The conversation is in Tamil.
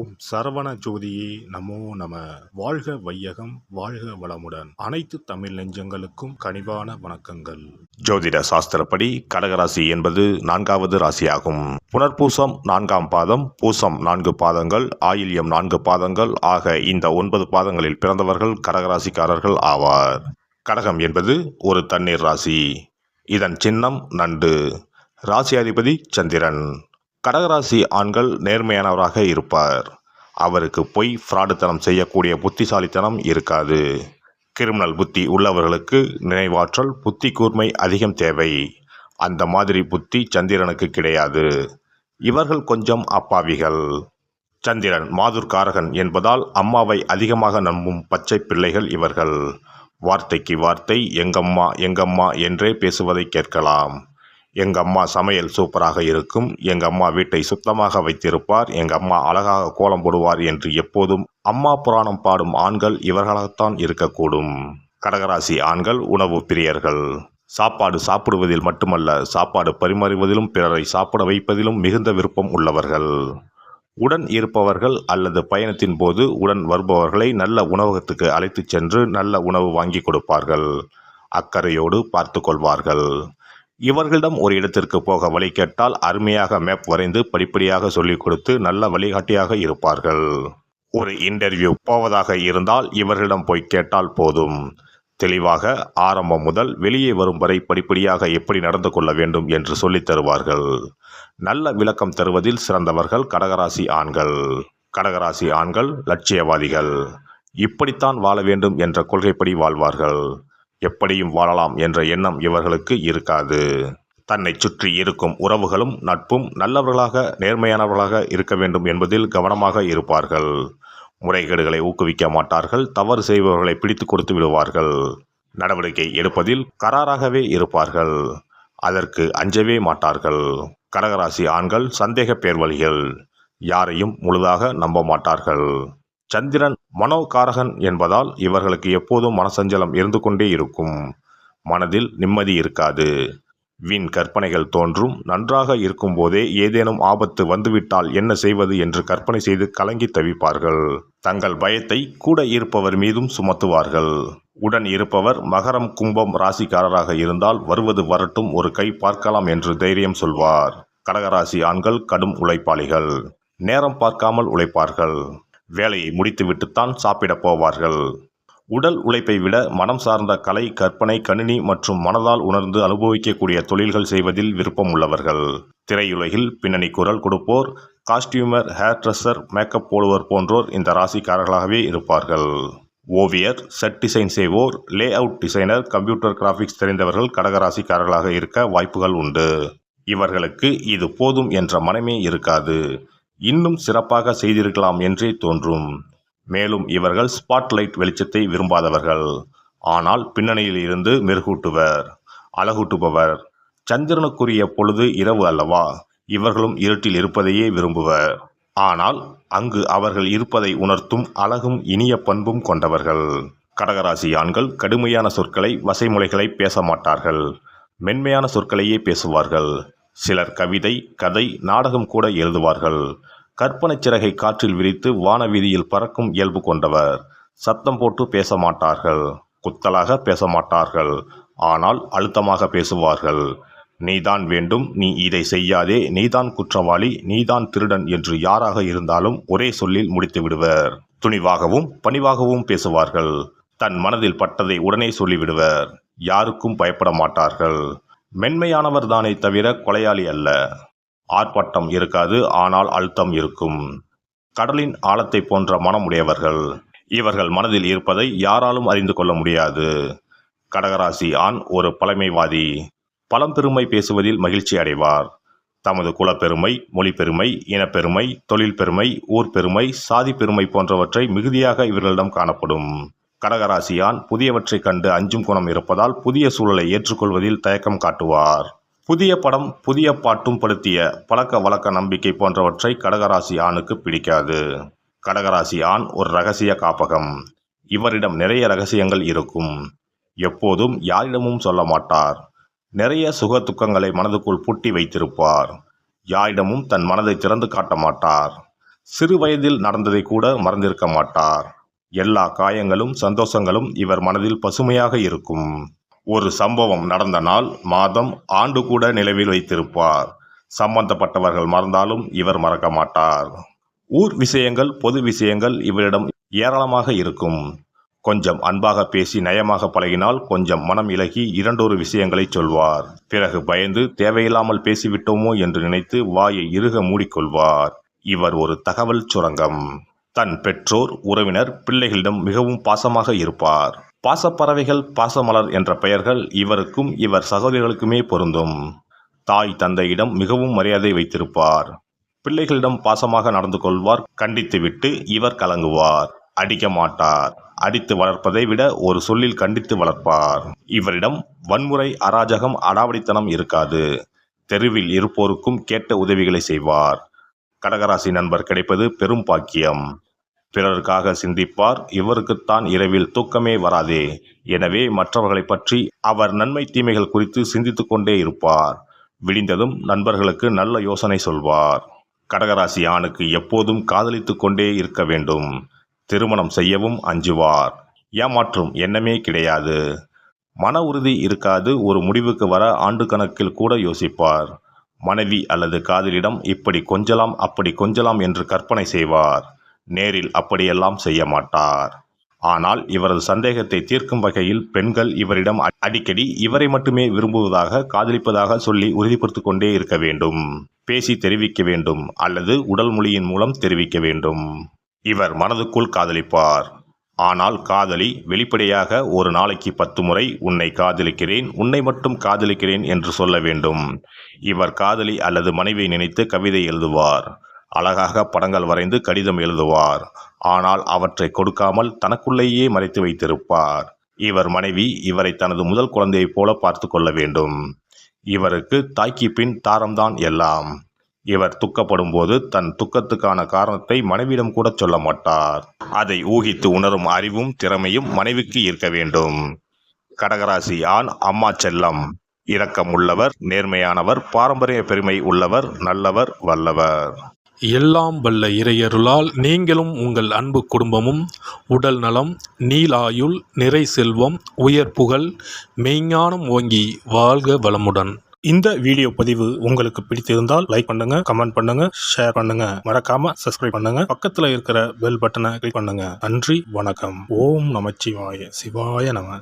ஓம் சரவண ஜோதியே நமோ நம. வாழ்க வையகம், வாழ்க வளமுடன். அனைத்து தமிழ் நெஞ்சங்களுக்கும் கனிவான வணக்கங்கள். ஜோதிட சாஸ்திரப்படி கடகராசி என்பது 4வது ராசியாகும். புனர்பூசம் 4ஆம் பாதம், பூசம் 4 பாதங்கள், ஆயில்யம் 4 பாதங்கள் ஆக இந்த 9 பாதங்களில் பிறந்தவர்கள் கடகராசிக்காரர்கள் ஆவார். கடகம் என்பது ஒரு தண்ணீர் ராசி. இதன் சின்னம் நண்டு. ராசியாதிபதி சந்திரன். கடகராசி ஆண்கள் நேர்மையானவராக இருப்பார். அவருக்கு பொய், ஃப்ராடுத்தனம் செய்யக்கூடிய புத்திசாலித்தனம் இருக்காது. கிரிமினல் புத்தி உள்ளவர்களுக்கு நினைவாற்றல், புத்தி கூர்மை அதிகம் தேவை. அந்த மாதிரி புத்தி சந்திரனுக்கு கிடையாது. இவர்கள் கொஞ்சம் அப்பாவிகள். சந்திரன் மாதுர்காரகன் என்பதால் அம்மாவை அதிகமாக நம்பும் பச்சை பிள்ளைகள் இவர்கள். வார்த்தைக்கு வார்த்தை எங்கம்மா எங்கம்மா என்றே பேசுவதை கேட்கலாம். எங்கம்மா சமையல் சூப்பராக இருக்கும், எங்கம்மா வீட்டை சுத்தமாக வைத்திருப்பார், எங்கம்மா அழகாக கோலம் போடுவார் என்று எப்போதும் அம்மா புராணம் பாடும் ஆண்கள் இவர்களாகத்தான் இருக்கக்கூடும். கடகராசி ஆண்கள் உணவு பிரியர்கள். சாப்பாடு சாப்பிடுவதில் மட்டுமல்ல, சாப்பாடு பரிமாறுவதிலும் பிறரை சாப்பிட வைப்பதிலும் மிகுந்த விருப்பம் உள்ளவர்கள். உடன் இருப்பவர்கள் அல்லது பயணத்தின் போது உடன் வருபவர்களை நல்ல உணவகத்துக்கு அழைத்து சென்று நல்ல உணவு வாங்கி கொடுப்பார்கள். அக்கறையோடு பார்த்து கொள்வார்கள். இவர்களிடம் ஒரு இடத்திற்கு போக வழி கேட்டால் அருமையாக மேப் வரைந்து படிப்படியாக சொல்லிக் கொடுத்து நல்ல வழிகாட்டியாக இருப்பார்கள். ஒரு இன்டர்வியூ போவதாக இருந்தால் இவர்களிடம் போய் கேட்டால் போதும். தெளிவாக ஆரம்பம் முதல் வெளியே வரும் வரை படிப்படியாக எப்படி நடந்து கொள்ள வேண்டும் என்று சொல்லித் தருவார்கள். நல்ல விளக்கம் தருவதில் சிறந்தவர்கள் கடகராசி ஆண்கள். கடகராசி ஆண்கள் லட்சியவாதிகள். இப்படித்தான் வாழ வேண்டும் என்ற கொள்கைப்படி வாழ்வார்கள். எப்படியும் வாழலாம் என்ற எண்ணம் இவர்களுக்கு இருக்காது. தன்னை சுற்றி இருக்கும் உறவுகளும் நட்பும் நல்லவர்களாக நேர்மையானவர்களாக இருக்க வேண்டும் என்பதில் கவனமாக இருப்பார்கள். முறைகேடுகளை ஊக்குவிக்க மாட்டார்கள். தவறு செய்பவர்களை பிடித்து கொடுத்து விடுவார்கள். நடவடிக்கை எடுப்பதில் கராராகவே இருப்பார்கள். அதற்கு அஞ்சவே மாட்டார்கள். கடகராசி ஆண்கள் சந்தேக பேர்வழிகள். யாரையும் முழுதாக நம்ப மாட்டார்கள். சந்திரன் மனோகாரகன் என்பதால் இவர்களுக்கு எப்போதும் மனசஞ்சலம் இருந்து கொண்டே இருக்கும். மனதில் நிம்மதி இருக்காது. வீண் கற்பனைகள் தோன்றும். நன்றாக இருக்கும்போதே ஏதேனும் ஆபத்து வந்துவிட்டால் என்ன செய்வது என்று கற்பனை செய்து கலங்கி தவிப்பார்கள். தங்கள் பயத்தை கூட இருப்பவர் மீதும் சுமத்துவார்கள். உடன் இருப்பவர் மகரம் கும்பம் ராசிக்காரராக இருந்தால் வருவது வரட்டும், ஒரு கை பார்க்கலாம் என்று தைரியம் சொல்வார். கடகராசி ஆண்கள் கடும் உழைப்பாளிகள். நேரம் பார்க்காமல் உழைப்பார்கள். வேலையை முடித்துவிட்டுத்தான் சாப்பிட போவார்கள். உடல் உழைப்பை விட மனம் சார்ந்த கலை, கற்பனை, கணினி மற்றும் மனதால் உணர்ந்து அனுபவிக்கக்கூடிய தொழில்கள் செய்வதில் விருப்பம் உள்ளவர்கள். திரையுலகில் பின்னணி குரல் கொடுப்போர், காஸ்டியூமர், ஹேர் ட்ரெஸ்ஸர், மேக்கப் போடுவோர் போன்றோர் இந்த ராசிக்காரர்களாகவே இருப்பார்கள். ஓவியர், செட் டிசைன் செய்வோர், lay out designer, computer graphics தெரிந்தவர்கள் கடகராசிக்காரர்களாக இருக்க வாய்ப்புகள் உண்டு. இவர்களுக்கு இது போதும் என்ற மனமே இருக்காது. இன்னும் சிறப்பாக செய்திருக்கலாம் என்றே தோன்றும். மேலும் இவர்கள் ஸ்பாட்லைட் வெளிச்சத்தை விரும்பாதவர்கள். ஆனால் பின்னணியில் இருந்து மெருகூட்டுவர், அழகூட்டுபவர். சந்திரனுக்குரிய பொழுது இரவு அல்லவா? இவர்களும் இருட்டில் இருப்பதையே விரும்புவர். ஆனால் அங்கு அவர்கள் இருப்பதை உணர்த்தும் அழகும் இனிய பண்பும் கொண்டவர்கள். கடகராசி ஆண்கள் கடுமையான சொற்களை, வசைமுறைகளை பேச மாட்டார்கள். மென்மையான சொற்களையே பேசுவார்கள். சிலர் கவிதை, கதை, நாடகம் கூட எழுதுவார்கள். கற்பனை சிறகை காற்றில் விரித்து வானவீதியில் பறக்கும் இயல்பு கொண்டவர். சத்தம் போட்டு பேச மாட்டார்கள். குத்தலாக பேச மாட்டார்கள். ஆனால் அழுத்தமாக பேசுவார்கள். நீதான் வேண்டும், நீ இதை செய்யாதே, நீதான் குற்றவாளி, நீதான் திருடன் என்று யாராக இருந்தாலும் ஒரே சொல்லில் முடித்து விடுவர். துணிவாகவும் பணிவாகவும் பேசுவார்கள். தன் மனதில் பட்டதை உடனே சொல்லிவிடுவர். யாருக்கும் பயப்பட மாட்டார்கள். மென்மையானவர் தானே தவிர கொலையாளி அல்ல. ஆர்ப்பாட்டம் இருக்காது, ஆனால் அழுத்தம் இருக்கும். கடலின் ஆழத்தை போன்ற மனம் உடையவர்கள். இவர்கள் மனதில் இருப்பதை யாராலும் அறிந்து கொள்ள முடியாது. கடகராசி ஆண் ஒரு பழமைவாதி. பழம்பெருமை பேசுவதில் மகிழ்ச்சி அடைவார். தமது குலப்பெருமை, மொழி பெருமை, இனப்பெருமை, தொழில் பெருமை, ஊர் பெருமை, சாதி பெருமை போன்றவற்றை மிகுதியாக இவர்களிடம் காணப்படும். கடகராசியான் புதியவற்றை கண்டு அஞ்சும் குணம் இருப்பதால் புதிய சூழலை ஏற்றுக்கொள்வதில் தயக்கம் காட்டுவார். புதிய படம், புதிய பாட்டும் படுத்திய பழக்க வழக்க நம்பிக்கை போன்றவற்றை கடகராசி ஆணுக்கு பிடிக்காது. கடகராசி ஆண் ஒரு ரகசிய காப்பகம். இவரிடம் நிறைய ரகசியங்கள் இருக்கும். எப்போதும் யாரிடமும் சொல்ல மாட்டார். நிறைய சுக துக்கங்களை மனதுக்குள் பூட்டி வைத்திருப்பார். யாரிடமும் தன் மனதை திறந்து காட்ட மாட்டார். சிறு வயதில் நடந்ததை கூட மறந்திருக்க மாட்டார். எல்லா காயங்களும் சந்தோஷங்களும் இவர் மனதில் பசுமையாக இருக்கும். ஒரு சம்பவம் நடந்த நாள், மாதம், ஆண்டு கூட நினைவில் வைத்திருப்பார். சம்பந்தப்பட்டவர்கள் மறந்தாலும் இவர் மறக்க மாட்டார். ஊர் விஷயங்கள், பொது விஷயங்கள் இவரிடம் ஏராளமாக இருக்கும். கொஞ்சம் அன்பாக பேசி நயமாக பழகினால் கொஞ்சம் மனம் இலகி இரண்டொரு விஷயங்களை சொல்வார். பிறகு பயந்து தேவையில்லாமல் பேசிவிட்டோமோ என்று நினைத்து வாயை இறுக மூடிக்கொள்வார். இவர் ஒரு தகவல் சுரங்கம். தன் பெற்றோர், உறவினர், பிள்ளைகளிடம் மிகவும் பாசமாக இருப்பார். பாசப்பறவைகள், பாசமலர் என்ற பெயர்கள் இவருக்கும் இவர் சகோதரிகளுக்குமே பொருந்தும். தாய் தந்தையிடம் மிகவும் மரியாதை வைத்திருப்பார். பிள்ளைகளிடம் பாசமாக நடந்து கொள்வார். கண்டித்துவிட்டு இவர் கலங்குவார். அடிக்க மாட்டார். அடித்து வளர்ப்பதை விட ஒரு சொல்லில் கண்டித்து வளர்ப்பார். இவரிடம் வன்முறை, அராஜகம், அடாவடித்தனம் இருக்காது. தெருவில் இருப்போருக்கும் கேட்ட உதவிகளை செய்வார். கடகராசி நண்பர் கிடைப்பது பெரும் பாக்கியம். பிறருக்காக சிந்திப்பார். இவருக்குத்தான் இரவில் தூக்கமே வராதே. எனவே மற்றவர்களை பற்றி அவர் நன்மை தீமைகள் குறித்து சிந்தித்து கொண்டே இருப்பார். விடிந்ததும் நண்பர்களுக்கு நல்ல யோசனை சொல்வார். கடகராசி ஆணுக்கு எப்போதும் காதலித்து கொண்டே இருக்க வேண்டும். திருமணம் செய்யவும் அஞ்சுவார். ஏமாற்றும் எண்ணமே கிடையாது. மன உறுதி இருக்காது. ஒரு முடிவுக்கு வர ஆண்டு கணக்கில் கூட யோசிப்பார். மனைவி அல்லது காதலிடம் இப்படி கொஞ்சலாம் அப்படி கொஞ்சலாம் என்று கற்பனை செய்வார். நேரில் அப்படியெல்லாம் செய்ய மாட்டார். ஆனால் இவரது சந்தேகத்தை தீர்க்கும் வகையில் பெண்கள் இவரிடம் அடிக்கடி இவரை மட்டுமே விரும்புவதாக, காதலிப்பதாக சொல்லி உறுதிப்படுத்திக் கொண்டே இருக்க வேண்டும். பேசி தெரிவிக்க வேண்டும் அல்லது உடல் மொழியின் மூலம் தெரிவிக்க வேண்டும். இவர் மனதுக்குள் காதலிப்பார். ஆனால் காதலி வெளிப்படையாக ஒரு நாளைக்கு 10 முறை உன்னை காதலிக்கிறேன், உன்னை மட்டும் காதலிக்கிறேன் என்று சொல்ல வேண்டும். இவர் காதலி அல்லது மனைவியை நினைத்து கவிதை எழுதுவார். அழகாக படங்கள் வரைந்து கடிதம் எழுதுவார். ஆனால் அவற்றை கொடுக்காமல் தனக்குள்ளேயே மறைத்து வைத்திருப்பார். இவர் மனைவி இவரை தனது முதல் குழந்தையைப் போல பார்த்து கொள்ள வேண்டும். இவருக்கு தாய்க்கு பின் தாரம்தான் எல்லாம். இவர் துக்கப்படும் போது தன் துக்கத்துக்கான காரணத்தை மனைவியிடம் கூட சொல்ல மாட்டார். அதை ஊகித்து உணரும் அறிவும் திறமையும் மனைவிக்கு இருக்க வேண்டும். கடகராசி ஆண் அம்மா செல்லம். இரக்கம் உள்ளவர், நேர்மையானவர், பாரம்பரிய பெருமை உள்ளவர், நல்லவர், வல்லவர். எல்லாம் வல்ல இறையருளால் நீங்களும் உங்கள் அன்பு குடும்பமும் உடல் நலம், நீலாயுள், நிறை செல்வம், உயர் புகழ், மெய்ஞானம் ஓங்கி வாழ்க வளமுடன். இந்த வீடியோ பதிவு உங்களுக்கு பிடித்திருந்தால் லைக் பண்ணுங்க, கமெண்ட் பண்ணுங்க, ஷேர் பண்ணுங்க. மறக்காம சப்ஸ்கிரைப் பண்ணுங்க. பக்கத்துல இருக்கிற பெல் பட்டனை கிளிக் பண்ணுங்க. நன்றி, வணக்கம். ஓம் நமச்சிவாய. சிவாய நம.